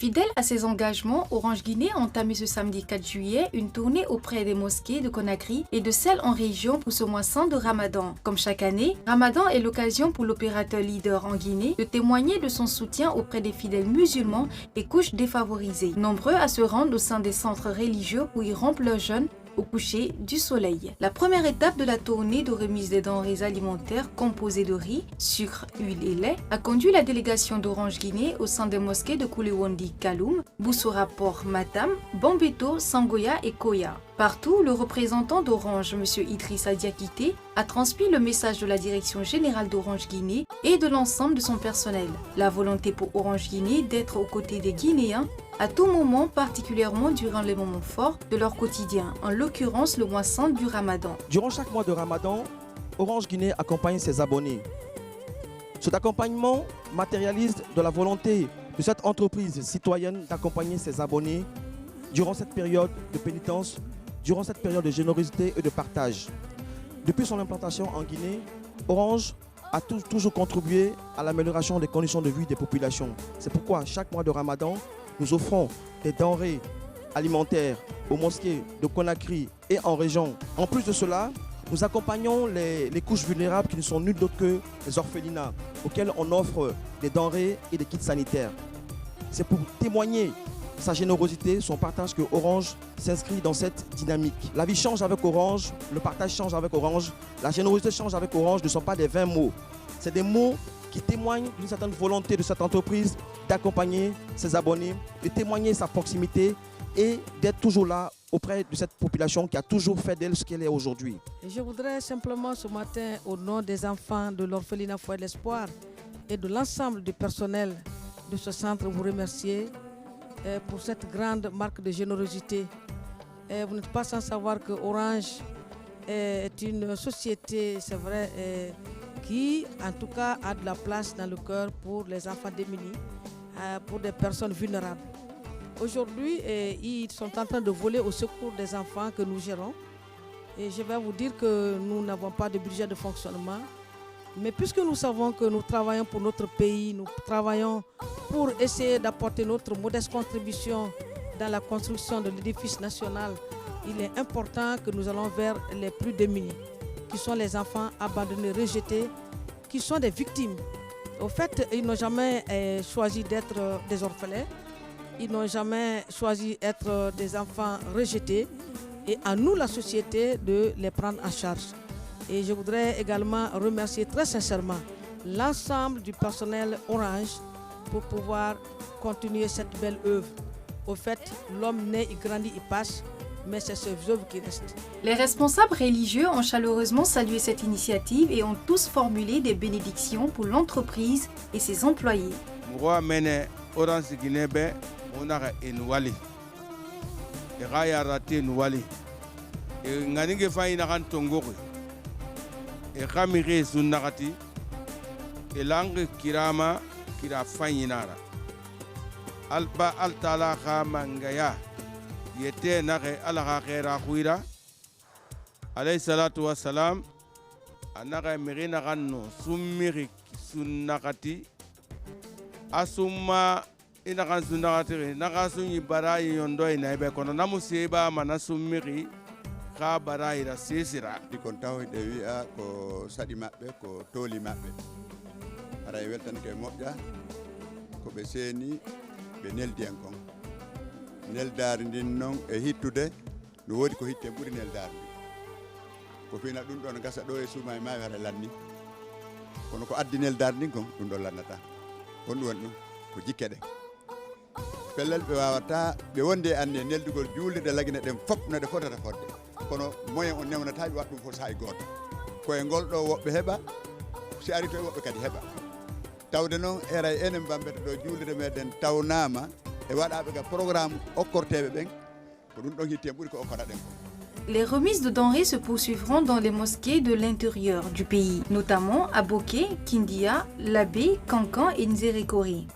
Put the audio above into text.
Fidèle à ses engagements, Orange Guinée a entamé ce samedi 4 juillet une tournée auprès des mosquées de Conakry et de celles en région pour ce mois saint de Ramadan. Comme chaque année, Ramadan est l'occasion pour l'opérateur leader en Guinée de témoigner de son soutien auprès des fidèles musulmans et couches défavorisées, nombreux à se rendre au sein des centres religieux où ils rompent leur jeûne au coucher du soleil. La première étape de la tournée de remise des denrées alimentaires composées de riz, sucre, huile et lait a conduit la délégation d'Orange Guinée au sein des mosquées de Koulewondi Kaloum, Boussoura Port Matam, Bambeto, Sangoya et Koya. Partout, le représentant d'Orange, M. Idrissa Diakité, a transmis le message de la direction générale d'Orange Guinée et de l'ensemble de son personnel. La volonté pour Orange Guinée d'être aux côtés des Guinéens à tout moment, particulièrement durant les moments forts de leur quotidien, en l'occurrence le mois saint du Ramadan. Durant chaque mois de Ramadan, Orange Guinée accompagne ses abonnés. Cet accompagnement matérialise de la volonté de cette entreprise citoyenne d'accompagner ses abonnés durant cette période de pénitence, durant cette période de générosité et de partage. Depuis son implantation en Guinée, Orange a toujours contribué à l'amélioration des conditions de vie des populations. C'est pourquoi chaque mois de Ramadan, nous offrons des denrées alimentaires aux mosquées de Conakry et en région. En plus de cela, nous accompagnons les couches vulnérables qui ne sont nulles d'autres que les orphelinats, auxquels on offre des denrées et des kits sanitaires. C'est pour témoigner sa générosité, son partage que Orange s'inscrit dans cette dynamique. La vie change avec Orange, le partage change avec Orange, la générosité change avec Orange, ne sont pas des vains mots. C'est des mots qui témoignent d'une certaine volonté de cette entreprise d'accompagner ses abonnés, de témoigner sa proximité et d'être toujours là auprès de cette population qui a toujours fait d'elle ce qu'elle est aujourd'hui. Je voudrais simplement ce matin, au nom des enfants de l'orphelinat Foyer de l'Espoir et de l'ensemble du personnel de ce centre, vous remercier pour cette grande marque de générosité. Vous n'êtes pas sans savoir que Orange est une société, c'est vrai, qui en tout cas a de la place dans le cœur pour les enfants démunis, pour des personnes vulnérables. Aujourd'hui, ils sont en train de voler au secours des enfants que nous gérons. Et je vais vous dire que nous n'avons pas de budget de fonctionnement. Mais puisque nous savons que nous travaillons pour notre pays, nous travaillons pour essayer d'apporter notre modeste contribution dans la construction de l'édifice national, il est important que nous allons vers les plus démunis, qui sont les enfants abandonnés, rejetés, qui sont des victimes. Au fait, ils n'ont jamais choisi d'être des orphelins, ils n'ont jamais choisi d'être des enfants rejetés, et à nous, la société, de les prendre en charge. Et je voudrais également remercier très sincèrement l'ensemble du personnel Orange pour pouvoir continuer cette belle œuvre. Au fait, l'homme naît, il grandit, il passe, mais c'est ces œuvres qui restent. Les responsables religieux ont chaleureusement salué cette initiative et ont tous formulé des bénédictions pour l'entreprise et ses employés. Orange Guinée on a enouali et raya raté nouali et nganinge faina kan tongori et kamire sunakati et langue kirama kira fainara alba altala khamangaya yete nare ala khaira khuira alayhi salatu wassalam anaka mirina kanno summiri sunnakati asumma ina kan sunakati naka sunyi barayi yondo ina ibe kono namusiba manasummiri ka barayi ra sisira dikon tawde wi'a ko sadi mabbe ko toli mabbe ara weltanke mobja ko be seni be neldi en kon neldar din non e hittude no wodi ko hitte buri neldar ko fina dum don gasa do e suma e mawi hada lanni kono ko addi neldar din kon dum do lannata on won dum ko jikkede pellel be wawata be wonde ande neldugol juulde lagina dem fop no de fotata fodde kono moyen on newnata bi waddum fo saay goto ko e gol do wobbe heba si ari to wobbe kadi heba tawde non era enen bambete do juulde meden tawnama e wadabe ga programme okkortebe ben ko dum don hitte buri ko okkora den. Les remises de denrées se poursuivront dans les mosquées de l'intérieur du pays, notamment à Boké, Kindia, Labé, Kankan et Nzérékori.